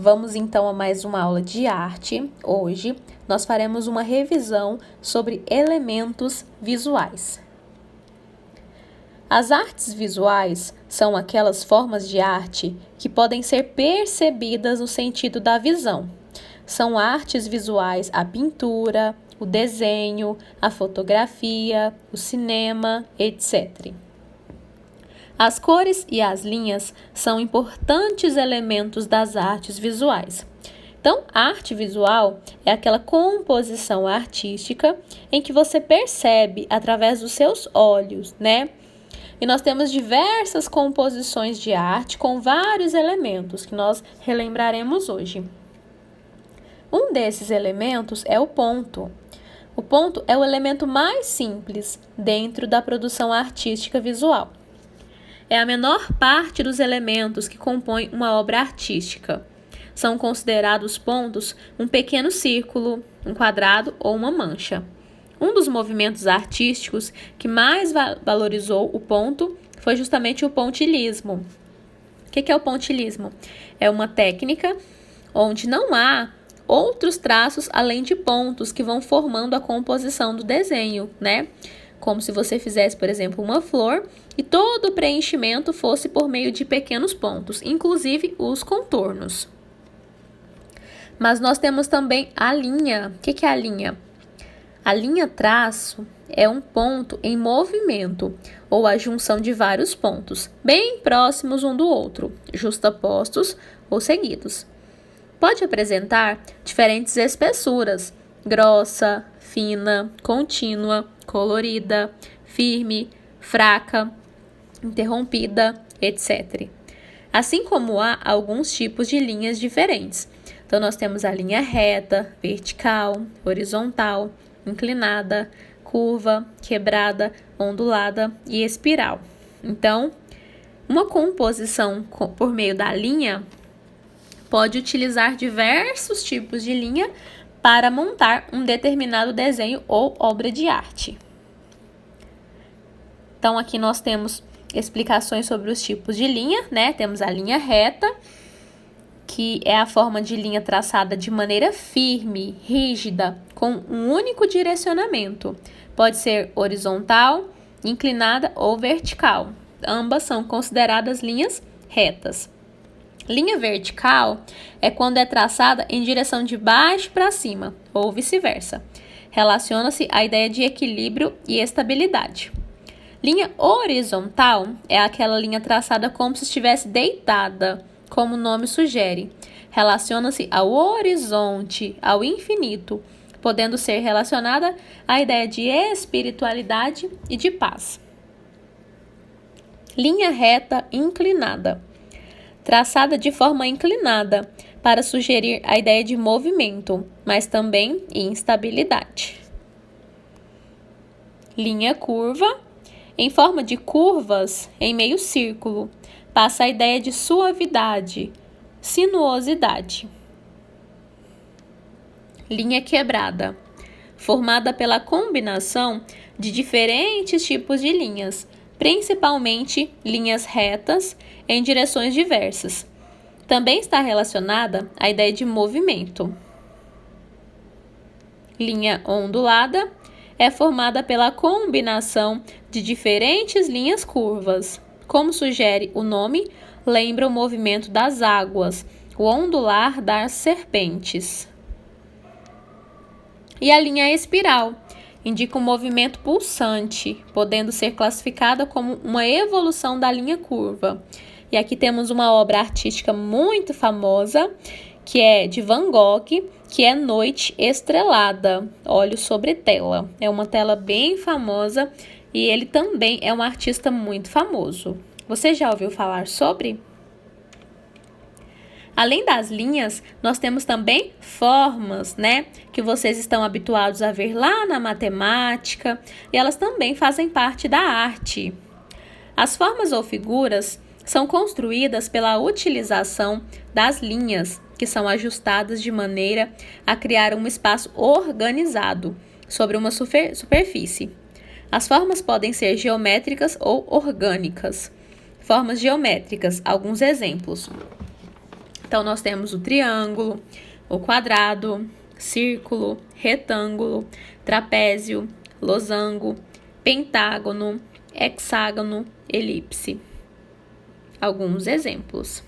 Vamos então a mais uma aula de arte. Hoje nós faremos uma revisão sobre elementos visuais. As artes visuais são aquelas formas de arte que podem ser percebidas no sentido da visão. São artes visuais a pintura, o desenho, a fotografia, o cinema, etc. As cores e as linhas são importantes elementos das artes visuais. Então, a arte visual é aquela composição artística em que você percebe através dos seus olhos, né? E nós temos diversas composições de arte com vários elementos que nós relembraremos hoje. Um desses elementos é o ponto. O ponto é o elemento mais simples dentro da produção artística visual. É a menor parte dos elementos que compõem uma obra artística. São considerados pontos um pequeno círculo, um quadrado ou uma mancha. Um dos movimentos artísticos que mais valorizou o ponto foi justamente o pontilhismo. O que é o pontilhismo? É uma técnica onde não há outros traços além de pontos que vão formando a composição do desenho, né? Como se você fizesse, por exemplo, uma flor e todo o preenchimento fosse por meio de pequenos pontos, inclusive os contornos. Mas nós temos também a linha. O que é a linha? A linha traço é um ponto em movimento, ou a junção de vários pontos, bem próximos um do outro, justapostos ou seguidos. Pode apresentar diferentes espessuras, grossa, fina, contínua, colorida, firme, fraca, interrompida, etc. Assim como há alguns tipos de linhas diferentes. Então, nós temos a linha reta, vertical, horizontal, inclinada, curva, quebrada, ondulada e espiral. Então, uma composição por meio da linha pode utilizar diversos tipos de linha para montar um determinado desenho ou obra de arte. Então, aqui nós temos explicações sobre os tipos de linha, né? Temos a linha reta, que é a forma de linha traçada de maneira firme, rígida, com um único direcionamento. Pode ser horizontal, inclinada ou vertical. Ambas são consideradas linhas retas. Linha vertical é quando é traçada em direção de baixo para cima, ou vice-versa. Relaciona-se à ideia de equilíbrio e estabilidade. Linha horizontal é aquela linha traçada como se estivesse deitada, como o nome sugere. Relaciona-se ao horizonte, ao infinito, podendo ser relacionada à ideia de espiritualidade e de paz. Linha reta inclinada. Traçada de forma inclinada, para sugerir a ideia de movimento, mas também instabilidade. Linha curva, em forma de curvas em meio círculo, passa a ideia de suavidade, sinuosidade. Linha quebrada, formada pela combinação de diferentes tipos de linhas, principalmente linhas retas em direções diversas. Também está relacionada à ideia de movimento. Linha ondulada é formada pela combinação de diferentes linhas curvas. Como sugere o nome, lembra o movimento das águas, o ondular das serpentes. E a linha espiral indica um movimento pulsante, podendo ser classificada como uma evolução da linha curva. E aqui temos uma obra artística muito famosa, que é de Van Gogh, que é Noite Estrelada, Olhos sobre Tela. É uma tela bem famosa e ele também é um artista muito famoso. Você já ouviu falar sobre? Além das linhas, nós temos também formas, né? Que vocês estão habituados a ver lá na matemática, e elas também fazem parte da arte. As formas ou figuras são construídas pela utilização das linhas, que são ajustadas de maneira a criar um espaço organizado sobre uma superfície. As formas podem ser geométricas ou orgânicas. Formas geométricas, alguns exemplos. Então, nós temos o triângulo, o quadrado, círculo, retângulo, trapézio, losango, pentágono, hexágono, elipse. Alguns exemplos.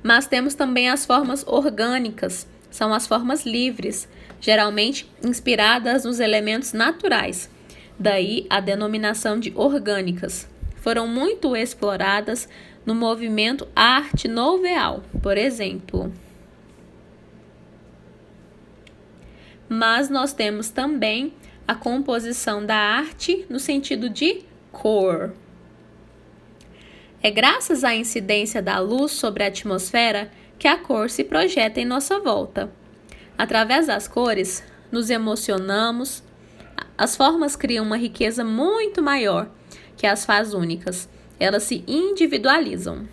Mas temos também as formas orgânicas, são as formas livres, geralmente inspiradas nos elementos naturais. Daí a denominação de orgânicas. Foram muito exploradas no movimento Arte Nouveau, por exemplo. Mas nós temos também a composição da arte no sentido de cor. É graças à incidência da luz sobre a atmosfera que a cor se projeta em nossa volta. Através das cores, nos emocionamos. As formas criam uma riqueza muito maior que as faz únicas. Elas se individualizam.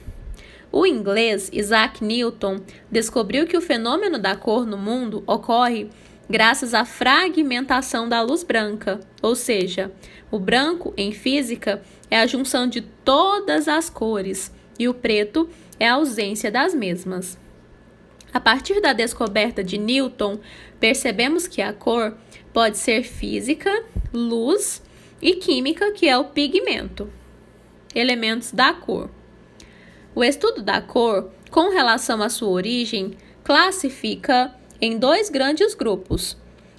O inglês Isaac Newton descobriu que o fenômeno da cor no mundo ocorre graças à fragmentação da luz branca, ou seja, o branco, em física, é a junção de todas as cores e o preto é a ausência das mesmas. A partir da descoberta de Newton, percebemos que a cor pode ser física, luz e química, que é o pigmento. Elementos da cor. O estudo da cor, com relação à sua origem, classifica em dois grandes grupos: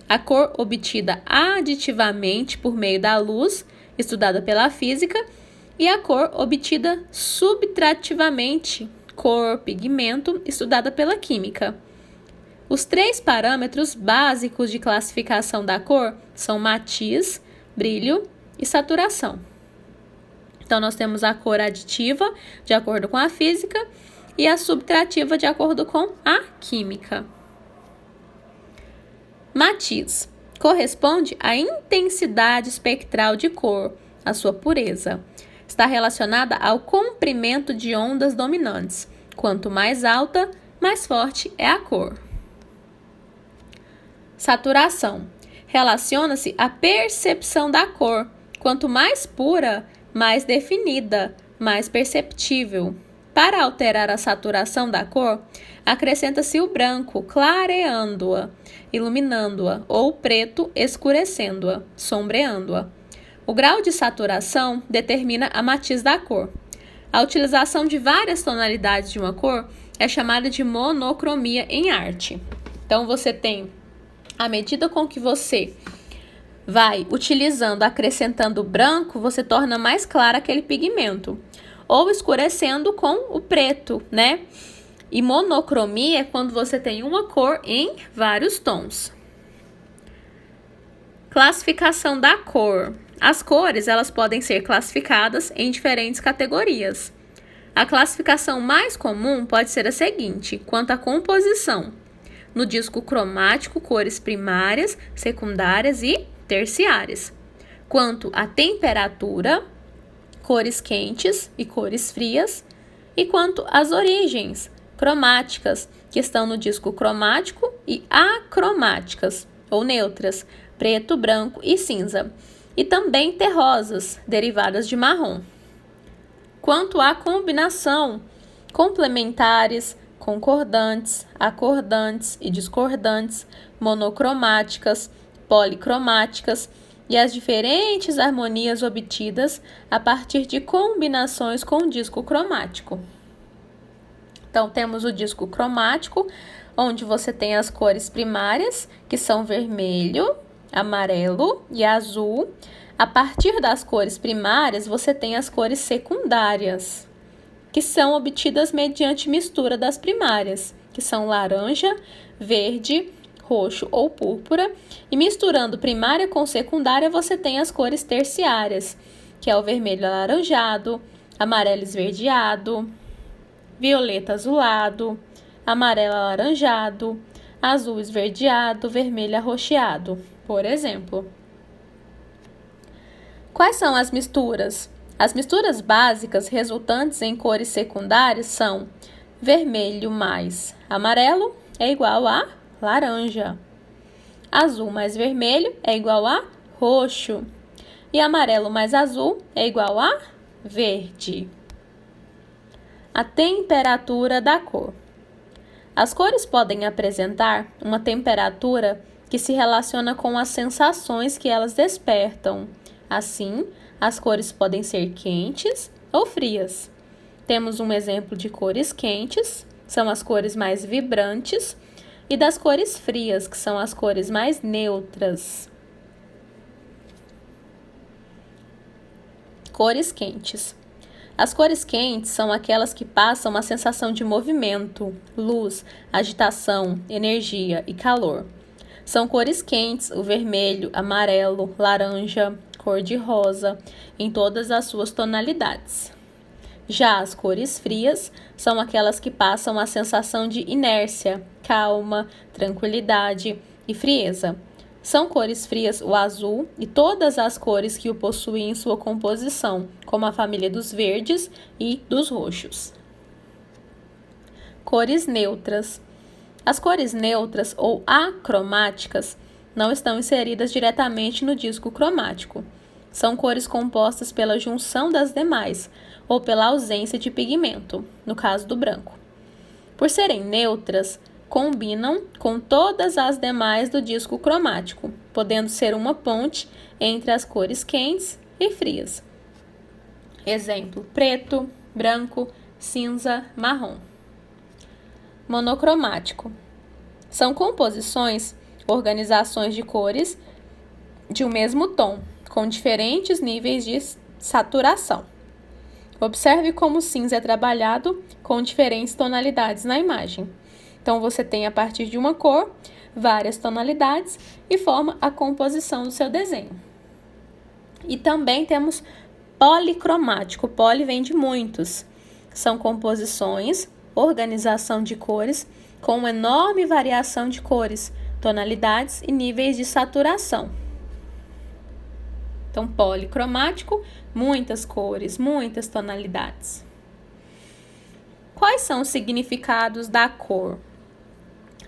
a cor obtida aditivamente por meio da luz, estudada pela física, e a cor obtida subtrativamente, cor, pigmento, estudada pela química. Os 3 parâmetros básicos de classificação da cor são matiz, brilho e saturação. Então, nós temos a cor aditiva, de acordo com a física, e a subtrativa, de acordo com a química. Matiz corresponde à intensidade espectral de cor, a sua pureza. Está relacionada ao comprimento de ondas dominantes. Quanto mais alta, mais forte é a cor. Saturação relaciona-se à percepção da cor. Quanto mais pura, mais definida, mais perceptível. Para alterar a saturação da cor, acrescenta-se o branco, clareando-a, iluminando-a, ou o preto, escurecendo-a, sombreando-a. O grau de saturação determina a matiz da cor. A utilização de várias tonalidades de uma cor é chamada de monocromia em arte. Então, você tem, à medida com que você vai utilizando, acrescentando branco, você torna mais claro aquele pigmento. Ou escurecendo com o preto, né? E monocromia é quando você tem uma cor em vários tons. Classificação da cor. As cores, elas podem ser classificadas em diferentes categorias. A classificação mais comum pode ser a seguinte, quanto à composição. No disco cromático, cores primárias, secundárias e terciárias. Quanto à temperatura, cores quentes e cores frias. E quanto às origens, cromáticas, que estão no disco cromático, e acromáticas, ou neutras, preto, branco e cinza. E também terrosas, derivadas de marrom. Quanto à combinação, complementares, concordantes, acordantes e discordantes, monocromáticas, policromáticas e as diferentes harmonias obtidas a partir de combinações com o disco cromático. Então, temos o disco cromático, onde você tem as cores primárias, que são vermelho, amarelo e azul. A partir das cores primárias, você tem as cores secundárias, que são obtidas mediante mistura das primárias, que são laranja, verde, roxo ou púrpura. E misturando primária com secundária, você tem as cores terciárias, que é o vermelho alaranjado, amarelo esverdeado, violeta azulado, amarelo alaranjado, azul esverdeado, vermelho arroxeado, por exemplo. Quais são as misturas? As misturas básicas resultantes em cores secundárias são vermelho mais amarelo é igual a laranja, azul mais vermelho é igual a roxo e amarelo mais azul é igual a verde. A temperatura da cor. As cores podem apresentar uma temperatura que se relaciona com as sensações que elas despertam. Assim, as cores podem ser quentes ou frias. Temos um exemplo de cores quentes, são as cores mais vibrantes, e das cores frias, que são as cores mais neutras. Cores quentes. As cores quentes são aquelas que passam uma sensação de movimento, luz, agitação, energia e calor. São cores quentes o vermelho, amarelo, laranja, cor-de-rosa, em todas as suas tonalidades. Já as cores frias são aquelas que passam a sensação de inércia, calma, tranquilidade e frieza. São cores frias o azul e todas as cores que o possuem em sua composição, como a família dos verdes e dos roxos. Cores neutras. As cores neutras ou acromáticas não estão inseridas diretamente no disco cromático. São cores compostas pela junção das demais ou pela ausência de pigmento, no caso do branco. Por serem neutras, combinam com todas as demais do disco cromático, podendo ser uma ponte entre as cores quentes e frias. Exemplo: preto, branco, cinza, marrom. Monocromático. São composições, organizações de cores de um mesmo tom, com diferentes níveis de saturação. Observe como o cinza é trabalhado com diferentes tonalidades na imagem. Então, você tem, a partir de uma cor, várias tonalidades e forma a composição do seu desenho. E também temos policromático. Poli vem de muitos. São composições, organização de cores, com uma enorme variação de cores, tonalidades e níveis de saturação. Então, policromático, muitas cores, muitas tonalidades. Quais são os significados da cor?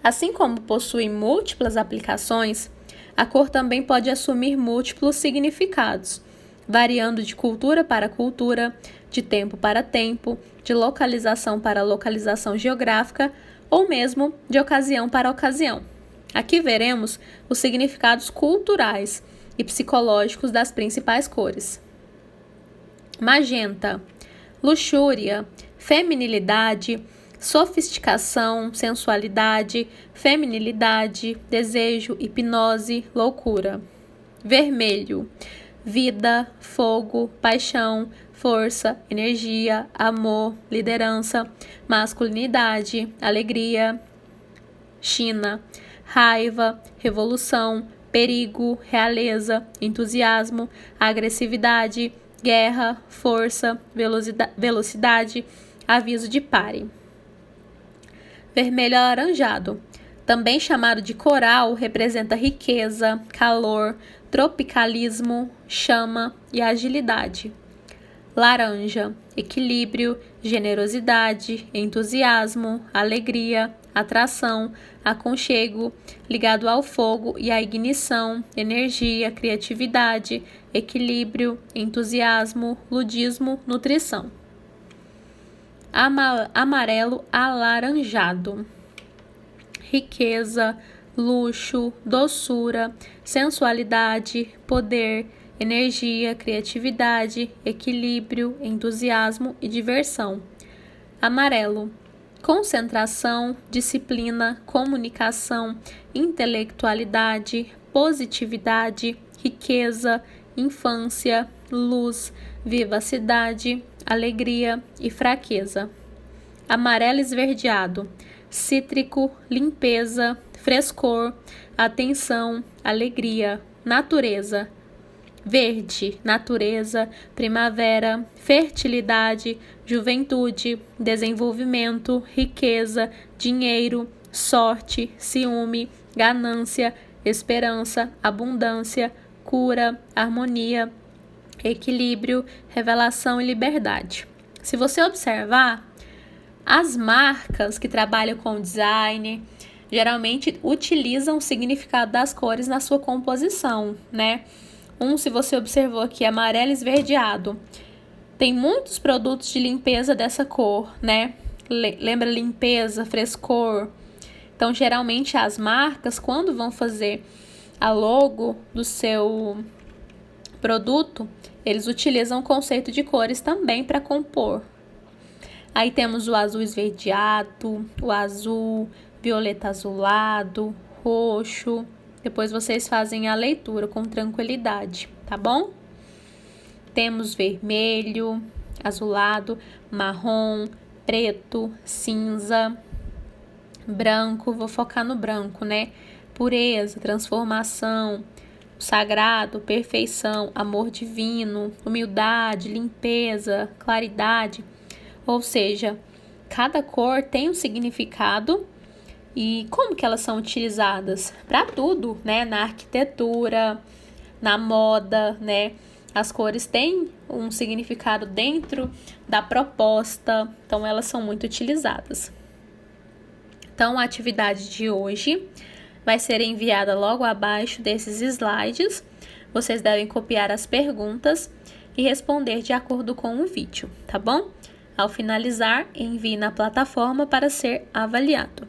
Assim como possui múltiplas aplicações, a cor também pode assumir múltiplos significados, variando de cultura para cultura, de tempo para tempo, de localização para localização geográfica ou mesmo de ocasião para ocasião. Aqui veremos os significados culturais e psicológicos das principais cores. Magenta, luxúria, feminilidade, sofisticação, sensualidade, feminilidade, desejo, hipnose, loucura. Vermelho, vida, fogo, paixão, força, energia, amor, liderança, masculinidade, alegria. China, raiva, revolução, perigo, realeza, entusiasmo, agressividade, guerra, força, velocidade, aviso de pare. Vermelho alaranjado, também chamado de coral, representa riqueza, calor, tropicalismo, chama e agilidade. Laranja, equilíbrio, generosidade, entusiasmo, alegria, atração, aconchego, ligado ao fogo e à ignição, energia, criatividade, equilíbrio, entusiasmo, ludismo, nutrição. Amarelo alaranjado, riqueza, luxo, doçura, sensualidade, poder, energia, criatividade, equilíbrio, entusiasmo e diversão. Amarelo, concentração, disciplina, comunicação, intelectualidade, positividade, riqueza, infância, luz, vivacidade, alegria e fraqueza. Amarelo esverdeado, cítrico, limpeza, frescor, atenção, alegria, natureza. Verde, natureza, primavera, fertilidade, juventude, desenvolvimento, riqueza, dinheiro, sorte, ciúme, ganância, esperança, abundância, cura, harmonia, equilíbrio, revelação e liberdade. Se você observar, as marcas que trabalham com design geralmente utilizam o significado das cores na sua composição, né? Se você observou aqui, amarelo esverdeado, Tem muitos produtos de limpeza dessa cor, né? Lembra limpeza, frescor. Então, geralmente as marcas, quando vão fazer a logo do seu produto, eles utilizam o conceito de cores também para compor. Aí temos o azul esverdeado, o azul, violeta azulado, roxo. Depois vocês fazem a leitura com tranquilidade, tá bom? Temos vermelho, azulado, marrom, preto, cinza, branco. Vou focar no branco, né? Pureza, transformação, sagrado, perfeição, amor divino, humildade, limpeza, claridade. Ou seja, cada cor tem um significado. E como que elas são utilizadas? Para tudo, né? Na arquitetura, na moda, né? As cores têm um significado dentro da proposta, então elas são muito utilizadas. Então, a atividade de hoje vai ser enviada logo abaixo desses slides. Vocês devem copiar as perguntas e responder de acordo com o vídeo, tá bom? Ao finalizar, envie na plataforma para ser avaliado.